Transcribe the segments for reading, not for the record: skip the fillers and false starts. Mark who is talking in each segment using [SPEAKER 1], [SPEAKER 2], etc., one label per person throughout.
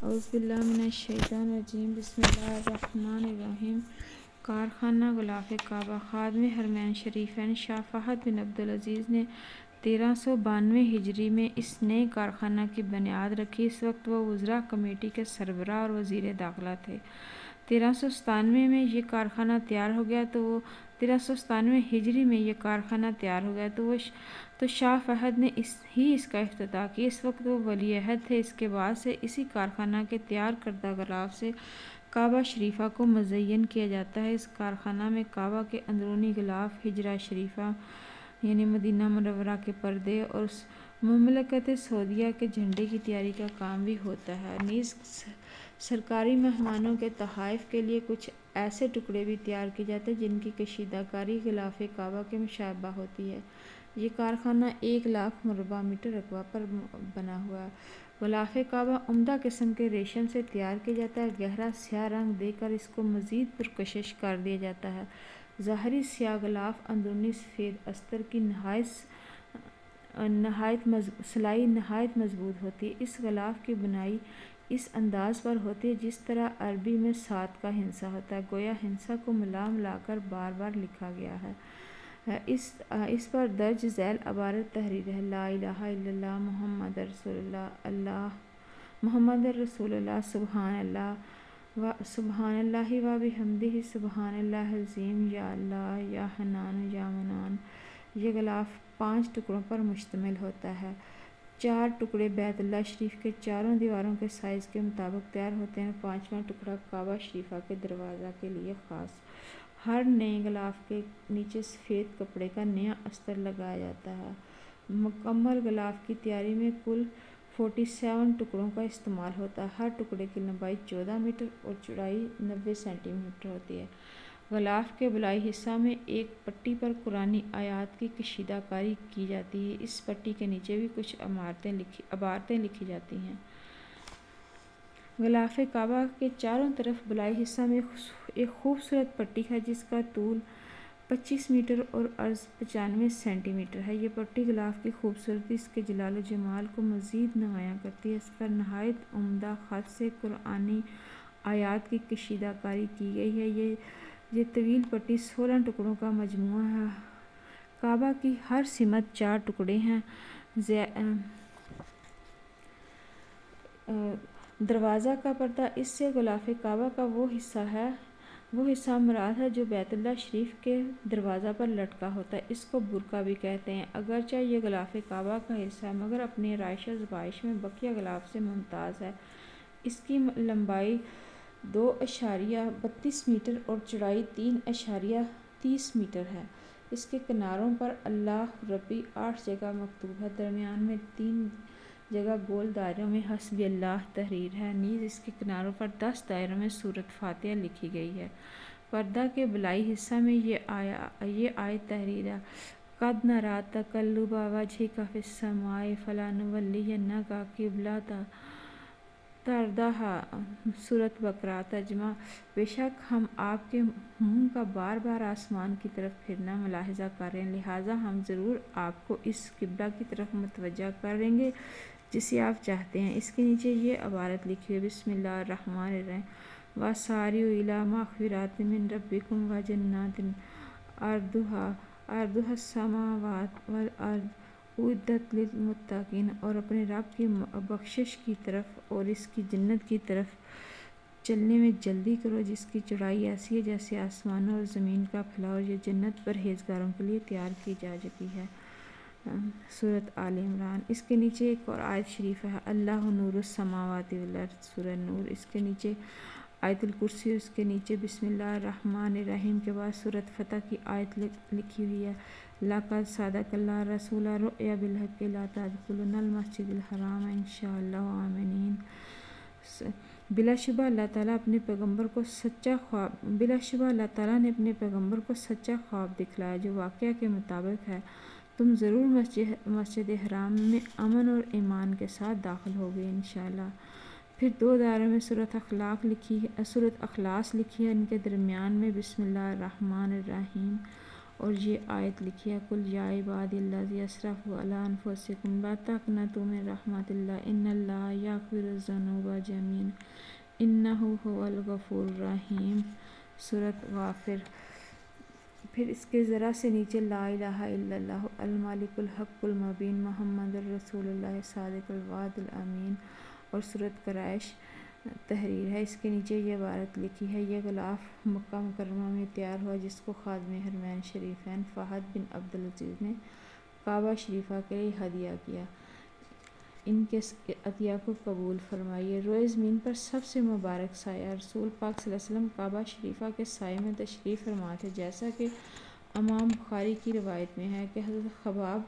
[SPEAKER 1] औज़ुबिल्लाहिमिनश्शैतानिर्रजीम बिस्मिल्लाहिर्रहमानिर्रहीम। कारखाना ग़िलाफ़े काबा ख़ादिम हरमैन शरीफ़ैन शाह फ़हद बिन अब्दुल अज़ीज़ ने 1392 हिजरी में इस नए कारखाना की बुनियाद रखी। इस वक्त वो वज़रा कमेटी के सरबराह और वज़ीर दाखिला थे। 1397 में ये कारखाना तैयार हो गया तो 1397 हिजरी में ये कारखाना तैयार हो गया तो शाह फ़हद ने इसका इफ्तिताह किया। इस वक्त वो वली अहद थे। इसके बाद से इसी कारखाना के तैयार करदा ग़िलाफ़ से काबा शरीफ़ा को मुज़य्यन किया जाता है। इस कारखाना में काबा के अंदरूनी ग़िलाफ़, हिजरा शरीफ़ा यानी मदीना मुनव्वरा के पर्दे और मुमलकत सऊदिया के झंडे की तैयारी का काम भी होता है। नीज़ सरकारी मेहमानों के तोहफ़े के लिए कुछ ऐसे टुकड़े भी तैयार किए जाते हैं जिनकी कशीदाकारी ग़िलाफ़े काबा के मुशाबह होती है। ये कारखाना 1,00,000 मुरबा मीटर रकबा पर बना हुआ है। ग़िलाफ़े काबा उम्दा किस्म के रेशम से तैयार किया जाता है। गहरा स्याह रंग देकर इसको मज़ीद पुरकशिश कर दिया जाता है। ज़ाहिरी स्याह ग़िलाफ़ अंदरूनी सफ़ेद अस्तर की सिलाई नहायत मज़बूत होती है। इस ग़िलाफ़ की बुनाई इस अंदाज़ पर होती है जिस तरह अरबी में 7 का हिंसा होता है, गोया हिंसा को मिला कर बार बार लिखा गया है। इस पर दर्ज झैल इबारत तहरीर है: ला इलाहा इल्लल्लाह मुहम्मदुर रसूलुल्लाह सुब्हानल्लाहि व बिहम्दिही सुब्हानल्लाहिल अज़ीम या अल्लाह या हन्नान या मन्नान। ये ग़िलाफ़ 5 टुकड़ों पर मुश्तमिल होता है। 4 टुकड़े बैतुल्लाह शरीफ के चारों दीवारों के साइज़ के मुताबिक तैयार होते हैं। 5वां टुकड़ा काबा शरीफ़ा के दरवाज़ा के लिए ख़ास। हर नए ग़िलाफ़ के नीचे सफ़ेद कपड़े का नया अस्तर लगाया जाता है। मुकम्मल ग़िलाफ़ की तैयारी में कुल 47 टुकड़ों का इस्तेमाल होता है। हर टुकड़े की लंबाई 14 मीटर और चौड़ाई 90 सेंटीमीटर होती है। ग़िलाफ़ के बलाई हिस्सा में एक पट्टी पर कुरानी आयात की कशीदाकारी की जाती है। इस पट्टी के नीचे भी कुछ इबारतें लिखी जाती हैं। ग़िलाफ़े काबा के चारों तरफ बलाई हिस्सा में एक खूबसूरत पट्टी है जिसका तूल 25 मीटर और अर्ज़ 95 सेंटीमीटर है। ये पट्टी ग़िलाफ़ की खूबसूरती, इसके जलाल व जमाल को मज़ीद नुमायाँ करती है। इस पर नहायत उम्दा ख़त से कुरानी आयात की कशीदाकारी की गई है। ये तवील पट्टी 16 टुकड़ों का मजमूआ है। काबा की हर सिमत 4 टुकड़े हैं। दरवाज़ा का पर्दा, इससे ग़िलाफ़े काबा का वो हिस्सा मुराद है जो बैतुल्लाह शरीफ के दरवाज़ा पर लटका होता है। इसको बुरका भी कहते हैं। अगरचे ये ग़िलाफ़े काबा का हिस्सा है मगर अपनी आराइश व ज़बाइश में बकिया ग़िलाफ़ से मुमताज़ है। इसकी लंबाई 2.32 मीटर और चौड़ाई 3.30 मीटर है। इसके किनारों पर अल्लाह रब्बी 8 जगह मकतूब है। दरमियान में 3 जगह गोल दायरों में हस्बी अल्लाह तहरीर है। नीज़ इसके किनारों पर 10 दायरों में सूरत फातिहा लिखी गई है। पर्दा के बलाई हिस्सा में ये आयत तहरीर है: क़द नरा तक़ल्लुब वजहिका फ़िस्समाई फ़लनुवल्लियन्नका क़िबलतन तरदहा। सूरत बकरा। तर्जुमा: बेशक हम आपके मुँह का बार बार आसमान की तरफ फिरना मुलाहिज़ा कर रहे हैं, लिहाजा हम ज़रूर आपको इस क़िबला की तरफ मुतवज्जा करेंगे जिसे आप चाहते हैं। इसके नीचे ये इबारत लिखी है: बिस्मिल्लाहिर्रहमानिर्रहीम वसारिउ इला मग़फ़िरतिम मिन रब्बिकुम व जन्नतिन अर्दुहा अस्समावातु वल अर्द उइद्दत लिलमुत्तक़ीन। और अपने रब की बख्शिश की तरफ और इसकी जन्नत की तरफ चलने में जल्दी करो जिसकी चौड़ाई ऐसी है जैसे आसमानों और ज़मीन का फैलाव। ये जन्नत परहेज़गारों के लिए तैयार की जा चुकी है। सूरत आल इमरान। इसके नीचे एक और आयत शरीफ है: अल्लाहु नूरुस समावाति वल अर्द। सूरह नूर। इसके नीचे आयतुल कुर्सी। उसके नीचे बिस्मिल्लाहिर्रहमानिर्रहीम के बाद सूरत फतह की आयत लिखी हुई है: लक़द सदक़ल्लाहु रसूलुहु रुअया बिल हक़्क़ि ला तदख़ुलुन्नल मस्जिदल हराम इंशाअल्लाहु आमिनीन। बिलाशुबा अल्लाह ताला ने अपने पैगम्बर को सच्चा ख्वाब दिखलाया जो वाक़या के मुताबिक है। तुम ज़रूर मस्जिद हराम में अमन और ईमान के साथ दाखिल होगे इंशाअल्लाह। फिर 2 दायरों में सूरत अखलास लिखी है। इनके दरमियान में बिस्मिल्लाहिर्रहमानिर्रहीम और ये आयत लिखी है, कुल या इबादिल्लज़ी असरफ़ू अला अनफुसिकुम ला तक़नतू मिन रहमतिल्लाह इन्नल्लाह यग़फ़िरुज़्ज़ुनूबा जमीअन इन्नहु हुवल गफ़ूरुर रहीम। सूरत गाफिर। फिर इसके ज़रा से नीचे ला इलाहा इल्लल्लाहु अल मालिकुल हक़्क़ुल मुबीन मुहम्मदुर रसूलुल्लाह सादिक़ुल वादुल अमीन। और सूरत क़ुरैश तहरीर है। इसके नीचे ये इबारत लिखी है, ये ग़िलाफ़ मक्का मुकर्रमा में तैयार हुआ जिसको ख़ादिम हरमैन शरीफ़ैन फ़हद बिन अब्दुल अज़ीज़ ने काबा शरीफ़ा के लिए हदिया किया। इनके अतिया को कबूल फरमाइए। रोए ज़मीन पर सबसे मुबारक साया रसूल पाक सल्लल्लाहु अलैहि वसल्लम काबा शरीफ़ा के साए में तशरीफ़ फरमा थे, जैसा कि इमाम बुखारी की रवायत में है कि हज़रत ख़ब्बाब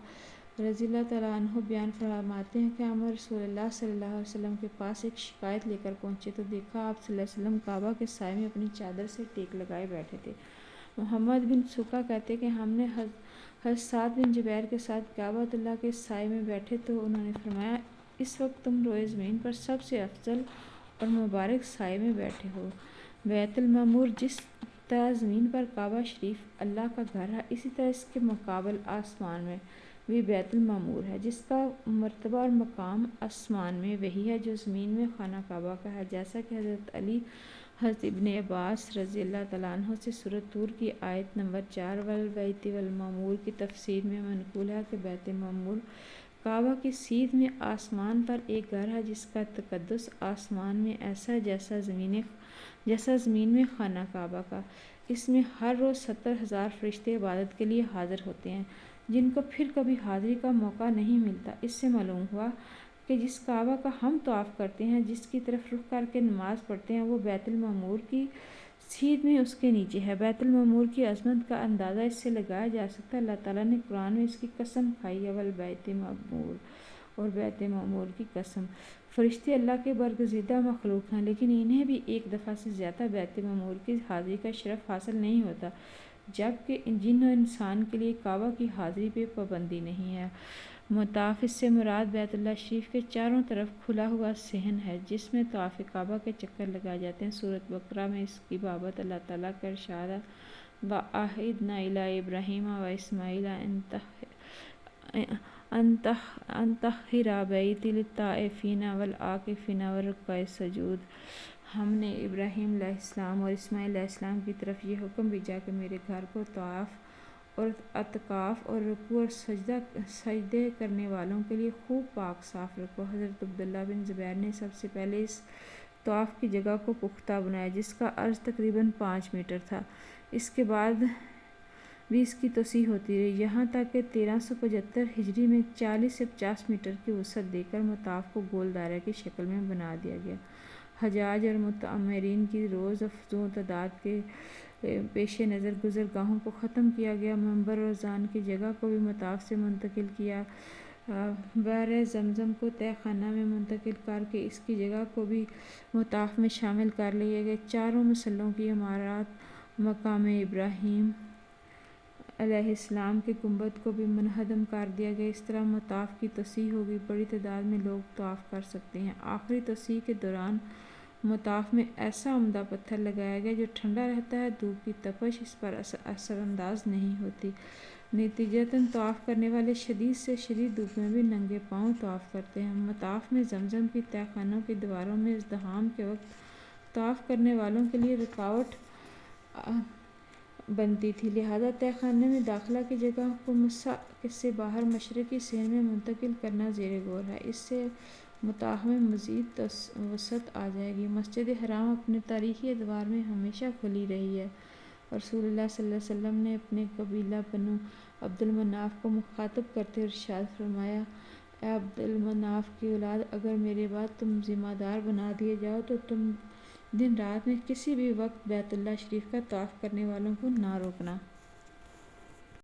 [SPEAKER 1] रज़ियल्लाहु तआला अन्हु बयान फरमाते हैं कि हम रसूलुल्लाह सल्लल्लाहु अलैहि वसल्लम के पास एक शिकायत लेकर पहुँचे तो देखा आप सल्लल्लाहु अलैहि वसल्लम काबा के साए में अपनी चादर से टेक लगाए बैठे थे। मोहम्मद बिन सुका कहते कि हमने हज़रत साद बिन जुबैर के साथ काबतुल्लाह के साए में बैठे तो उन्होंने फरमाया, इस वक्त तुम रोए ज़मीन पर सबसे अफजल और मुबारक साए में बैठे हो। बैतुल मामूर जिस तरह ज़मीन पर काबा शरीफ अल्लाह का घर है, इसी तरह इसके मुकाबल आसमान में भी बैतुल मामूर है, जिसका मर्तबा और मकाम आसमान में वही है जो ज़मीन में खाना काबा का है। जैसा कि हज़रत अली हज़रत इब्ने अब्बास रज़ियल्लाहु तआला अन्हु से सूरत तूर की आयत नंबर 4 वल बैति वल मामूर की तफसीर में मनकूल है कि बैत मामूर काबा की सीध में आसमान पर एक घर है जिसका तकद्दुस आसमान में ऐसा है जैसा ज़मीन में खाना काबा का। इसमें हर रोज़ 70,000 फरिश्ते इबादत के लिए हाजिर होते हैं, जिनको फिर कभी हाजिरी का मौका नहीं मिलता। इससे मालूम हुआ कि जिस काबा का हम तवाफ़ करते हैं, जिसकी तरफ रुख करके नमाज़ पढ़ते हैं, वो बैतुल मामूर की सीध में उसके नीचे है। बैतुल मामूर की अज़मत का अंदाज़ा इससे लगाया जा सकता है। अल्लाह ताला ने कुरान में इसकी कसम खाई है, वल बैत मामूर, और बैत मामूर की कसम। फरिश्ते अल्लाह के बरगज़ीदा मखलूक हैं, लेकिन इन्हें भी एक दफ़ा से ज़्यादा बैत मामूर की हाज़िरी का शरफ़ हासिल नहीं होता, जबकि जिन और इंसान के लिए काबा की हाज़िरी पे पाबंदी नहीं है। मुताफ़ इससे मुराद बैतुल्लाह शरीफ के चारों तरफ खुला हुआ सहन है, जिसमें तवाफ़ काबा के चक्कर लगाए जाते हैं। सूरत बकरा में इसकी बाबत अल्लाह ताला का इरशाद है, वअहिदना इला इब्राहीम व इस्माईल अन तत्हिरा बैती लित्ताइफीन वल आकिफीन वरुक्का सजूद। हमने इब्राहीम अलैहिस्सलाम और इस्माईल अलैहिस्सलाम की तरफ ये हुक्म भेजा कि मेरे घर को तवाफ़ और अतकाफ़ और रुकू और सजदे करने वालों के लिए खूब पाक साफ़ रखो। हज़रत अब्दुल्लाह बिन ज़ुबैर ने सबसे पहले इस तवाफ़ की जगह को पुख्ता बनाया, जिसका अर्ज़ तकरीबन 5 मीटर था। इसके बाद भी इसकी तोसी होती रही, यहाँ तक कि 1375 हिजरी में 40 से 50 मीटर की वसअत देकर मुताफ़ को गोल दायरे की शक्ल में बना दिया गया। हजाज और मुतअम्मिरीन की रोज़ अफजू तादाद के पेश नज़र गुज़रगाहों को ख़त्म किया गया। मंबर और ज़ान की जगह को भी मुताफ़ से मुंतकिल किया। बहर ज़मज़म को तय खाना में मुंतकिल करके इसकी जगह को भी मुताफ़ में शामिल कर लिए गए। चारों मसल्लों की इमारत मकाम इब्राहीम अलैहिस्सलाम के गुंबद को भी मुनहदम कर दिया गया। इस तरह मुताफ़ की तोसी होगी, बड़ी तादाद में लोग तवाफ़ कर सकते हैं। आखिरी तोसी के दौरान मुताफ़ में ऐसा उम्दा पत्थर लगाया गया जो ठंडा रहता है, धूप की तपश इस पर असरअंदाज नहीं होती। नतीजतन तवाफ़ करने वाले शदीद से शदीद धूप में भी नंगे पाँव तवाफ़ करते हैं। मुताफ़ में ज़मज़म की तहखानों की दीवारों में इज़्दिहाम के वक्त तवाफ़ करने वालों के लिए रुकावट बनती थी, लिहाजा तहखाने में दाखिला की जगह को मस्सा से बाहर मशरक़ी सहन में मुंतकिल करना ज़ेर गौर है। इससे मुताफ़ में मज़ीद वसअत आ जाएगी। मस्जिद हराम अपने तारीख़ी एतबार में हमेशा खुली रही है। रसूलुल्लाह सल्लल्लाहु अलैहि वसल्लम ने अपने कबीला बनु अब्दुल मनाफ़ को मुखातब करते हुए इरशाद फरमाया, ए अब्दुल मनाफ़ की औलाद, अगर मेरे बाद तुम ज़िम्मेदार बना दिए जाओ तो तुम दिन रात में किसी भी वक्त बैतुल्लाह शरीफ का तवाफ़ करने वालों को ना रोकना।